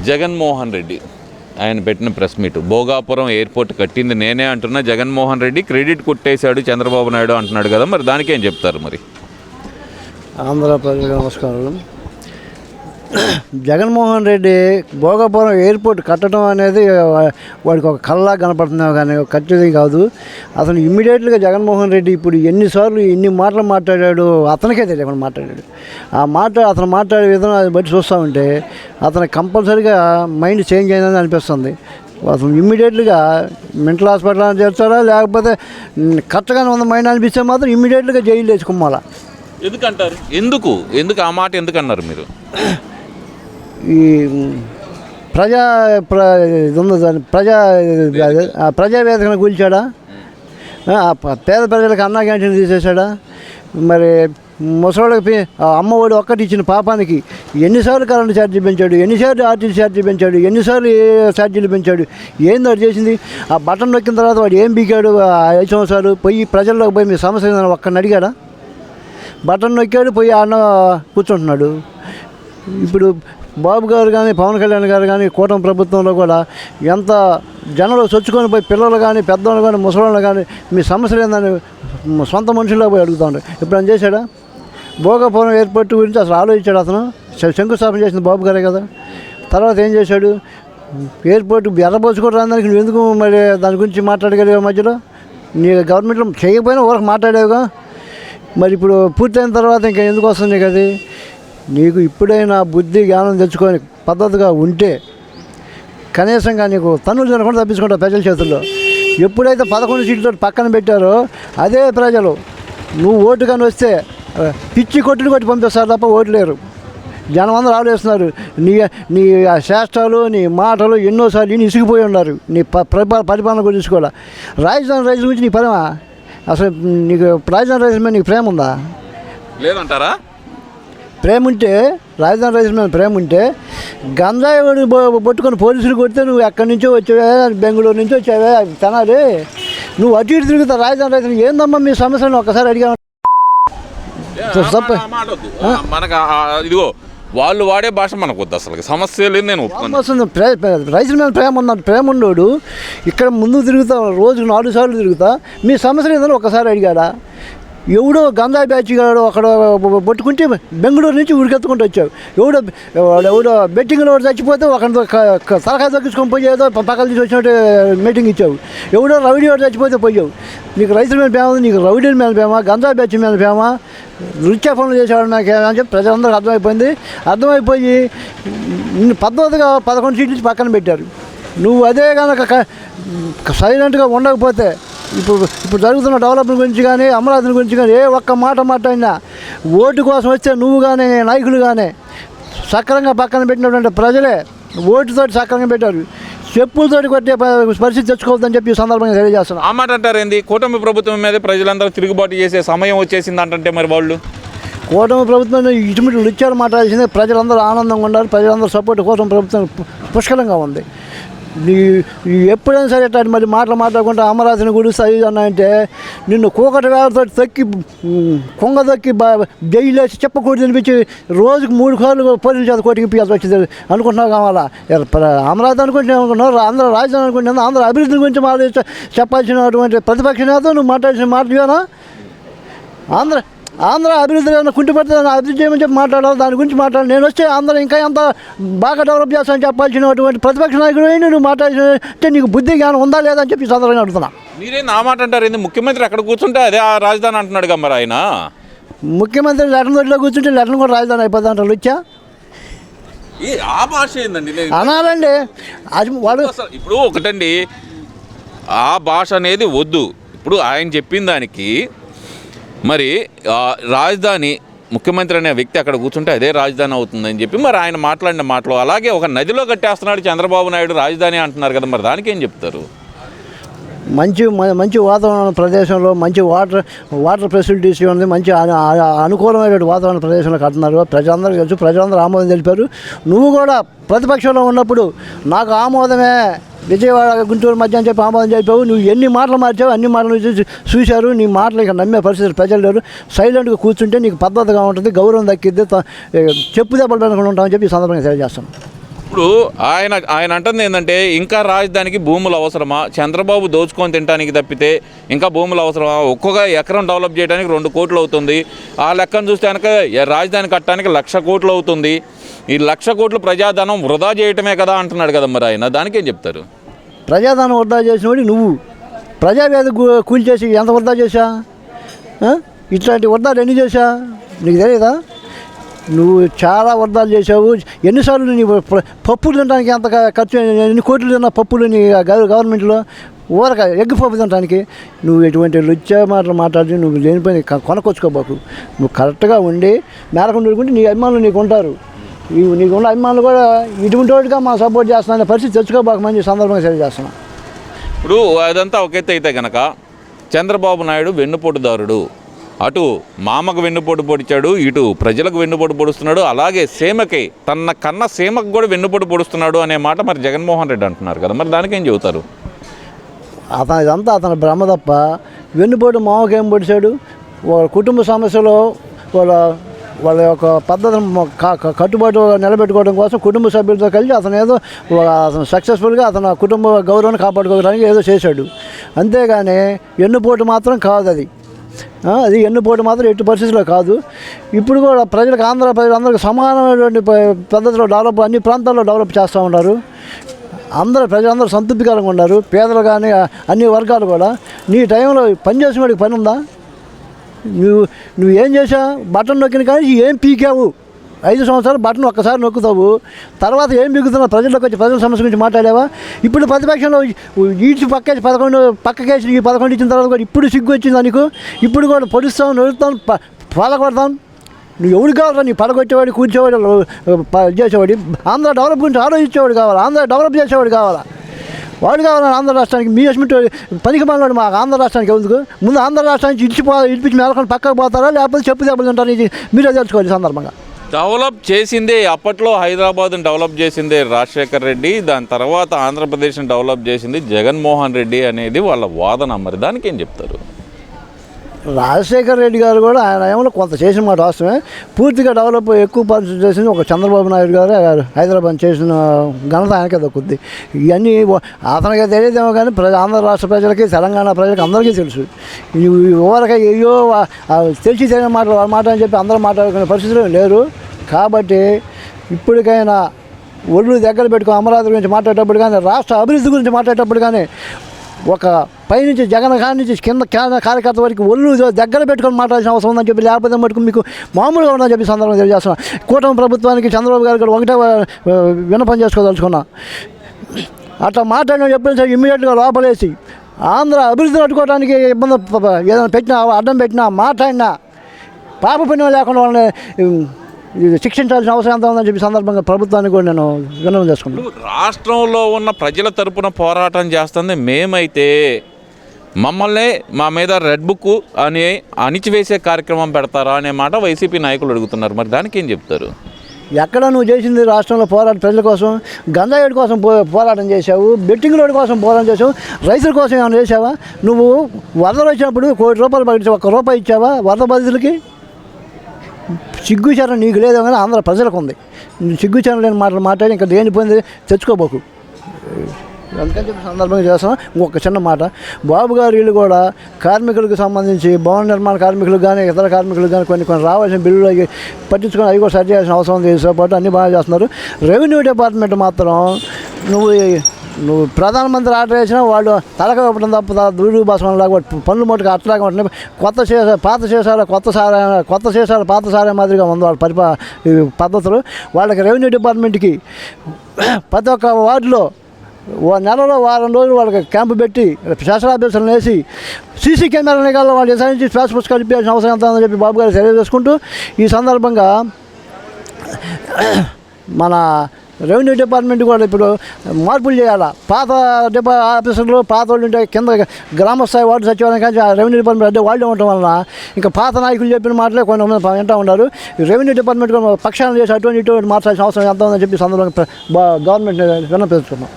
జగన్మోహన్ రెడ్డి ఆయన పెట్టిన press meet, Bhogapuram airport కట్టింది నేనే అంటున్నా, జగన్మోహన్ రెడ్డి క్రెడిట్ కొట్టేశాడు చంద్రబాబు నాయుడు అంటున్నాడు కదా, మరి దానికేం చెప్తారు? మరి ఆంధ్ర ప్రజలకు నమస్కారం. జగన్మోహన్ రెడ్డి భోగాపురం ఎయిర్పోర్ట్ కట్టడం అనేది వాడికి ఒక కళ్ళలా కనపడుతున్నావు కానీ కట్టేది కాదు. అతను ఇమ్మీడియట్గా జగన్మోహన్ రెడ్డి ఇప్పుడు ఎన్నిసార్లు ఎన్ని మాటలు మాట్లాడాడు అతనికే తెలియకుండా మాట్లాడాడు. అతను మాట్లాడే విధానం అది బట్టి చూస్తూ ఉంటే అతను కంపల్సరీగా మైండ్ చేంజ్ అయిందని అనిపిస్తుంది. అతను ఇమ్మీడియట్గా మెంటల్ హాస్పిటల్ చేస్తాడా, లేకపోతే కరెక్ట్గానే ఉంది మైండ్ అనిపిస్తే మాత్రం ఇమ్మీడియట్గా జైలు వేసుకుమ్మాలా. ఎందుకంటారు? ఎందుకు ఆ మాట ఎందుకన్నారు మీరు? ఈ ప్రజావేదికను కూల్చాడా, పేద ప్రజలకు అన్నా క్యాంటీన్ తీసేశాడా, మరి ముసలికి అమ్మఒడి ఒక్కటి ఇచ్చిన పాపానికి ఎన్నిసార్లు కరెంటు ఛార్జీ పెంచాడు, ఎన్నిసార్లు ఆర్టీసీ ఛార్జీ పెంచాడు, ఎన్నిసార్లు ఛార్జీలు పెంచాడు, ఏందో వాడు చేసింది? ఆ బటన్ నొక్కిన తర్వాత వాడు ఏం బీకాడు? 5 సంవత్సరాలు పోయి ప్రజల్లోకి పోయి మీ సమస్య ఏదైనా ఒక్కడిని అడిగాడా? బటన్ నొక్కాడు, పోయి అన్న కూర్చుంటున్నాడు. ఇప్పుడు బాబు గారు కానీ పవన్ కళ్యాణ్ గారు కానీ కూటమి ప్రభుత్వంలో కూడా ఎంత జనంలో చొచ్చుకొని పోయి పిల్లలు కానీ పెద్దవాళ్ళు కానీ ముసలాళ్ళు కానీ మీ సమస్యలు ఏందని సొంత మనుషుల్లో పోయి అడుగుతాడు. ఇప్పుడు ఆయన చేశాడా? భోగాపురం ఎయిర్పోర్ట్ గురించి అసలు ఆలోచించాడు. అతను శంకుస్థాపన చేసిన బాబు గారే కదా. తర్వాత ఏం చేశాడు? ఎయిర్పోర్ట్ ఎర్రబోసుకోవడం దానికి నువ్వు ఎందుకు మరి దాని గురించి మాట్లాడగలిగే మధ్యలో? నీ గవర్నమెంట్లో చేయకపోయినా ఊరకు మాట్లాడేవుగా. మరి ఇప్పుడు పూర్తయిన తర్వాత ఇంకా ఎందుకు వస్తుంది నీకు అది? నీకు ఇప్పుడైనా బుద్ధి జ్ఞానం తెచ్చుకొని పద్ధతిగా ఉంటే కనీసంగా నీకు తన్నులు తినకుండా తప్పించుకుంటావు ప్రజల చేతుల్లో. ఎప్పుడైతే 11 సీట్లతో పక్కన పెట్టారో అదే ప్రజలు నువ్వు ఓటు కానీ వస్తే పిచ్చి కొట్టులు కొట్టి పంపిస్తారు తప్ప ఓటు లేరు. జనం అందరూ ఆలోచిస్తున్నారు. నీ శాస్త్రాలు నీ మాటలు ఎన్నోసార్లు ఇన్ని ఇసిగిపోయి ఉన్నారు. నీ పరిపాలన గురించి తీసుకోవాలి. రాజధాని రైతుల గురించి నీ పరమా? అసలు నీకు రాజధాని రైతుల మీద నీకు ప్రేమ ఉందా? లేదంటారా? ప్రేమ ఉంటే రాజధాని రైతుల మీద ప్రేమ ఉంటే గంజాయి పట్టుకొని పోలీసులు కొడితే నువ్వు ఎక్కడి నుంచో వచ్చావే, బెంగళూరు నుంచి వచ్చావే, తినాలి. నువ్వు అటు ఇటు తిరుగుతావు రాజధాని రైతులు. ఏందమ్మా మీ సమస్యలను ఒక్కసారి అడిగా. మనకు ఇదిగో వాళ్ళు వాడే భాష మనకు వద్దు. అసలు సమస్య లేదు. నేను రైతుల మీద ప్రేమ ఉన్నాడు. ప్రేమ ఉండోడు ఇక్కడ ముందుకు తిరుగుతా, రోజుకు 4 సార్లు తిరుగుతా. మీ సమస్యలు ఏదైనా ఒక్కసారి అడిగాడా? ఎవడో గంజాయి బ్యాచ్ గాడు అక్కడ పట్టుకుంటే బెంగళూరు నుంచి ఉరికెత్తుకుంటూ వచ్చావు. ఎవడో బెట్టింగ్లో చచ్చిపోతే ఒక తలకాయ తగ్గించుకొని పోయేదో పక్కన తీసి వచ్చినట్టు మీటింగ్ ఇచ్చావు. ఎవడో రౌడీ వాడు చచ్చిపోతే పోయావు. నీకు రైతుల మీద ప్రేమ, నీకు రౌడీల మీద ప్రేమ, గంజాయి బ్యాచ్ మీద ప్రేమ, నృత్య పనులు చేసేవాడు నాకు అని చెప్పి ప్రజలందరికీ అర్థమైపోయి పద్ధతిగా 11 సీట్లు పక్కన పెట్టారు. నువ్వు అదే కనుక సైలెంట్గా ఉండకపోతే ఇప్పుడు జరుగుతున్న డెవలప్మెంట్ గురించి కానీ అమరావతి గురించి కానీ ఏ ఒక్క మాట మాట్లాడినా ఓటు కోసం వస్తే నువ్వు కానీ నాయకులు కానీ సక్రంగా పక్కన పెట్టినటువంటి ప్రజలే ఓటుతోటి సక్రంగా పెట్టారు. చెప్పులతోటి కొట్టే పరిస్థితి తెచ్చుకోవద్దని చెప్పి ఈ సందర్భంగా తెలియజేస్తున్నాను. ఆ మాట అంటారు ఏంది? కూటమి ప్రభుత్వం మీద ప్రజలందరూ తిరుగుబాటు చేసే సమయం వచ్చేసింది అంటే మరి వాళ్ళు కూటమి ప్రభుత్వం ఇటుమిట్లు ఇచ్చారు మాట్లాడాల్సిందే. ప్రజలందరూ ఆనందంగా ఉండాలి. ప్రజలందరూ సపోర్ట్ కూటమి ప్రభుత్వం పుష్కలంగా ఉంది. ఎప్పుడైనా సరే అట్లా మరి మాట్లాడకుండా అమరావతిని గురించి అది అన్నాయంటే నిన్ను కూకటి వేలతో కొంగ తొక్కి జైలు వేసి చెప్పకూడదు అనిపించి రోజుకు 3 సార్లు పోలీసుల చేత కోటికి ఇప్పించాల్సి వచ్చింది అనుకుంటున్నావు. కావాలా అమరావతి అనుకుంటున్నావు, ఆంధ్ర రాజధాని అనుకుంటున్నావు, ఆంధ్ర అభివృద్ధి గురించి చెప్పాల్సినటువంటి ప్రతిపక్ష నేత నువ్వు మాట్లాడాల్సిన మాటలేనా? ఆంధ్ర అభివృద్ధి కుంటి పడితే అభివృద్ధి చేయమని చెప్పి మాట్లాడాలి. దాని గురించి మాట్లాడాలి. నేను వస్తే ఆంధ్ర ఇంకా ఎంత బాగా డెవలప్ చేస్తానని చెప్పాల్సినటువంటి ప్రతిపక్ష నాయకుడు నువ్వు మాట్లాడితే నీకు బుద్ధి జ్ఞానం ఉందా లేదా అని చెప్పి సందర్భంగా అడుగుతున్నా. మీరే నా మాట అంటారు ఏంది? ముఖ్యమంత్రి అక్కడ కూర్చుంటే అదే ఆ రాజధాని అంటున్నాడు కదా మరి ఆయన. ముఖ్యమంత్రి లెటన్ తోటిలో కూర్చుంటే లెటన్ కూడా రాజధాని అయిపోతుంది అంటారు. వచ్చా ఆ భాష ఏందండి అనాలండి. అది వాడు ఇప్పుడు ఒకటండి, ఆ భాష అనేది వద్దు. ఇప్పుడు ఆయన చెప్పిన దానికి మరి రాజధాని ముఖ్యమంత్రి అనే వ్యక్తి అక్కడ కూర్చుంటే అదే రాజధాని అవుతుందని చెప్పి మరి ఆయన మాట్లాడిన మాటలు, అలాగే ఒక నదిలో కట్టేస్తున్నాడు చంద్రబాబు నాయుడు రాజధాని అంటున్నారు కదా, మరి దానికి ఏం చెప్తారు? మంచి వాతావరణ ప్రదేశంలో మంచి వాటర్ ఫెసిలిటీస్ ఉంది. మంచి అనుకూలమైన వాతావరణ ప్రదేశంలో కడుతున్నారు. ప్రజలందరూ తెలుసు, ప్రజలందరూ ఆమోదం తెలిపారు. నువ్వు కూడా ప్రతిపక్షంలో ఉన్నప్పుడు నాకు ఆమోదమే, విజయవాడ గుంటూరు మధ్య అని చెప్పి ఆమోదం చెప్పావు. నువ్వు ఎన్ని మాటలు మార్చావు, అన్ని మాటలు చూశారు. నీ మాటలు ఇక నమ్మే పరిస్థితి ప్రజలు లేరు. సైలెంట్గా కూర్చుంటే నీకు పద్ధతిగా ఉంటుంది, గౌరవం దక్కిద్ది, చెప్పు దెబ్బలు పెట్టుకుని ఉంటామని చెప్పి ఈ సందర్భంగా తెలియజేస్తాను. ఇప్పుడు ఆయన అంటుంది ఏంటంటే ఇంకా రాజధానికి భూములు అవసరమా, చంద్రబాబు దోచుకొని తినడానికి తప్పితే ఇంకా భూములు అవసరమా, ఒక్కొక్క ఎకరం డెవలప్ చేయడానికి 2 కోట్లు అవుతుంది, ఆ లెక్కను చూస్తే కనుక రాజధాని కట్టడానికి 1,00,000 కోట్లు అవుతుంది, ఈ 1,00,000 కోట్లు ప్రజాధనం వృధా చేయటమే కదా అంటున్నాడు కదా, మరి ఆయన దానికేం చెప్తారు? ప్రజాధనం వృధా చేసినోడి నువ్వు ప్రజావేద కూల్చేసి ఎంత వృధా చేశా? ఇట్లాంటి వృధాలు ఎన్ని చేశా నీకు తెలియదా? నువ్వు చాలా వృధాలు చేసావు. ఎన్నిసార్లు నీ పప్పులు తినడానికి ఎంత ఖర్చు, ఎన్ని కోట్లు తిన్నా పప్పులు నీ గవర్నమెంట్లో ఊరక ఎగ్గు పప్పు తినడానికి. నువ్వు ఎటువంటి లుచ్చ మాటలు మాట్లాడి నువ్వు లేనిపోయి కొనకొచ్చుకోబాకు. నువ్వు కరెక్ట్గా ఉండి మేరకు ఉండుకుంటే నీ అభిమానులు నీకు ఉంటారు. నీకున్న అభిమానులు కూడా ఇటువంటి వాటిగా మా సపోర్ట్ చేస్తున్నా పరిస్థితి తెచ్చుకోబాకమని సందర్భంగా తెలియజేస్తున్నా. ఇప్పుడు అదంతా ఒక ఎత్తు అయితే కనుక చంద్రబాబు నాయుడు వెన్నుపోటుదారుడు, అటు మామకు వెన్నుపోటు పొడిచాడు, ఇటు ప్రజలకు వెన్నుపోటు పొడుస్తున్నాడు, అలాగే సీమకి తన కన్న సీమకు కూడా వెన్నుపోటు పొడుస్తున్నాడు అనే మాట మరి జగన్మోహన్ రెడ్డి అంటున్నారు కదా, మరి దానికేం చెబుతారు? ఇదంతా అతని భ్రమ తప్ప. వెన్నుపోటు మామకు ఏం పొడిచాడు? వాళ్ళ కుటుంబ సమస్యలో వాళ్ళ యొక్క పద్ధతిని కట్టుబాటు నిలబెట్టుకోవడం కోసం కుటుంబ సభ్యులతో కలిసి అతను సక్సెస్ఫుల్గా అతను కుటుంబ గౌరవాన్ని కాపాడుకోవడానికి ఏదో చేశాడు. అంతేగాని వెన్నుపోటు మాత్రం కాదు అది. అది ఎన్నుపోటు మాత్రం ఎట్టి పరిస్థితుల్లో కాదు. ఇప్పుడు కూడా ప్రజలకు ఆంధ్ర ప్రజలందరికీ సమానమైనటువంటి పద్ధతిలో డెవలప్ అన్ని ప్రాంతాల్లో డెవలప్ చేస్తూ ఉన్నారు. ప్రజలందరూ సంతృప్తికరంగా ఉన్నారు. పేదలు కానీ అన్ని వర్గాలు కూడా. నీ టైంలో పనిచేసిన వాడికి పని ఉందా? నువ్వు ఏం చేసావు? బటన్ నొక్కిన కానీ ఏం పీకావు? 5 సంవత్సరాలు బటన్ ఒక్కసారి నొక్కుతావు, తర్వాత ఏం మిగుతున్నావు? ప్రజల్లోకి వచ్చి ప్రజల సమస్య గురించి మాట్లాడావా? ఇప్పుడు ప్రతిపక్షంలో ఈడ్చి పక్కేసి 11 ఈ 11 ఇచ్చిన తర్వాత కూడా ఇప్పుడు సిగ్గు వచ్చింది నీకు. ఇప్పుడు కూడా పొడుస్తాం, నడుస్తాం, పలకొడతాం. నువ్వు ఎవడు కావాలా? నీ పడగొచ్చేవాడు, కూర్చోవాడు, చేసేవాడు. ఆంధ్ర డెవలప్ గురించి ఆలోచించేవాడు కావాలా? ఆంధ్ర డెవలప్ చేసేవాడు కావాలా? వాడు కావాలని ఆంధ్ర రాష్ట్రానికి మీ ఎస్మెంట్ పనికి మాట్లాడు. మాకు ఆంధ్ర రాష్ట్రానికి ఎందుకు? ముందు ఆంధ్ర రాష్ట్రానికి ఇడిపించి మేలకొని పక్కకు పోతారా, లేకపోతే చెప్పు దెబ్బలు తింటారు? మీరే తెలుసుకోవాలి సందర్భంగా. డెవలప్ చేసిందే అప్పట్లో హైదరాబాద్ని డెవలప్ చేసిందే రాజశేఖర్ రెడ్డి, దాని తర్వాత ఆంధ్రప్రదేశ్ని డెవలప్ చేసింది జగన్మోహన్ రెడ్డి అనేది వాళ్ళ వాదన. మరి దానికి ఏం చెప్తారు? రాజశేఖర రెడ్డి గారు కూడా ఆయన ఏమో కొంత చేసిన మాట వాస్తవమే. పూర్తిగా డెవలప్ ఎక్కువ పరిస్థితి చేసింది ఒక చంద్రబాబు నాయుడు గారు. హైదరాబాద్ చేసిన ఘనత ఆయనకే దక్కుద్ది. ఇవన్నీ అతనికి తెలియదేమో కానీ ఆంధ్ర రాష్ట్ర ప్రజలకి, తెలంగాణ ప్రజలకి అందరికీ తెలుసు. ఊరక అయ్యో తెలిసి తెలియని మాట అని చెప్పి అందరూ మాట్లాడుకునే పరిస్థితులు లేరు. కాబట్టి ఇప్పటికైనా ఒళ్ళు దగ్గర పెట్టుకుని అమరావతి గురించి మాట్లాడేటప్పుడు కానీ, రాష్ట్ర అభివృద్ధి గురించి మాట్లాడేటప్పుడు కానీ, ఒక పైనుంచి జగన్ కాడి నుంచి కింద కార్యకర్త వరకు ఒళ్ళు దగ్గర పెట్టుకొని మాట్లాడాల్సిన అవసరం ఉందని చెప్పి, లేకపోతే మటుకు మీకు మామూలుగా ఉందని చెప్పి సందర్భంగా తెలియజేస్తున్నాను. కూటమి ప్రభుత్వానికి చంద్రబాబు గారు కూడా ఒకటే విన్నపం చేసుకోదలుచుకున్నా. అట్లా మాట్లాడిన ఎప్పుడైనా ఇమ్మీడియట్గా లోపలేసి ఆంధ్ర అభివృద్ధిని అడ్డుకోవడానికి ఇబ్బంది ఏదైనా పెట్టినా, అడ్డం పెట్టినా, మాట్లాడినా పాప పుణ్యం లేకుండా వాళ్ళని శిక్షించాల్సిన అవసరం ఎంత ఉందని చెప్పి సందర్భంగా ప్రభుత్వానికి కూడా నేను విన్నపం చేసుకుంటాను. రాష్ట్రంలో ఉన్న ప్రజల తరపున పోరాటం చేస్తుంది మేమైతే మమ్మల్ని మా మీద రెడ్ బుక్ అని అణిచివేసే కార్యక్రమం పెడతారా అనే మాట వైసీపీ నాయకులు అడుగుతున్నారు. మరి దానికి ఏం చెప్తారు? ఎక్కడ నువ్వు చేసింది రాష్ట్రంలో పోరాటం? ప్రజల కోసం గంజాయి కోసం పోరాటం చేసావు, బెట్టింగ్ రోడ్డు కోసం పోరాటం చేసావు, రైతుల కోసం ఏమైనా చేసావా? నువ్వు వరదలు వచ్చినప్పుడు ₹1,00,000 ప్రకటించి ₹1 ఇచ్చావా వరద బాధితులకి? సిగ్గుచారం నీకు లేదు కానీ ఆంధ్ర ప్రజలకు ఉంది. సిగ్గుచారం లేని మాటలు మాట్లాడి ఇంకా దేనిపోయింది తెచ్చుకోబోకు. అందుకని చెప్పి సందర్భంగా చేస్తాం. ఇంకొక చిన్న మాట, బాబు గారు వీళ్ళు కూడా కార్మికులకు సంబంధించి భవన నిర్మాణ కార్మికులకు కానీ ఇతర కార్మికులకు కానీ కొన్ని రావాల్సిన బిల్లులు పట్టించుకొని అవి కూడా సరి చేయాల్సిన అవసరం ఉంది. పాటు అన్నీ బాగా చేస్తున్నారు. రెవెన్యూ డిపార్ట్మెంట్ మాత్రం నువ్వు ప్రధానమంత్రి ఆర్డర్ వేసినా వాళ్ళు తలక ఇవ్వడం తప్ప దురుడు భాషం లాగా పనులు మట్టుకు అట్లాగా ఉంటున్నాయి. పాత శేషాలు పాత సారే మాదిరిగా ఉంది వాళ్ళ పద్ధతులు. వాళ్ళకి రెవెన్యూ డిపార్ట్మెంట్కి ప్రతి ఒక్క వార్డులో నెలలో వారం రోజులు వాళ్ళకి క్యాంపు పెట్టి స్పెషల్ ఆఫీసర్లను వేసి సీసీ కెమెరా నిఘాల్లో వాళ్ళు డిజైన్ చేసి శ్వాస పుస్తకాలు ఇప్పించాల్సిన అవసరం ఎంత ఉందని చెప్పి బాబు గారు తెలియజేసుకుంటూ, ఈ సందర్భంగా మన రెవెన్యూ డిపార్ట్మెంట్ కూడా ఇప్పుడు మార్పులు చేయాలా. పాత ఆఫీసర్లు పాత వాళ్ళు ఉంటే కింద గ్రామస్థాయి వార్డు సచివాలయం కానీ రెవెన్యూ డిపార్ట్మెంట్ అంటే వాళ్ళే ఉండటం వలన ఇంకా పాత నాయకులు చెప్పిన మాటలే కొంతమంది వింటూ ఉన్నారు. రెవెన్యూ డిపార్ట్మెంట్ పక్షాలను చేసి అటువంటి ఇటువంటి మార్చాల్సిన అవసరం ఎంత ఉందని చెప్పి సందర్భంగా గవర్నమెంట్ విన్నపించుకున్నాం.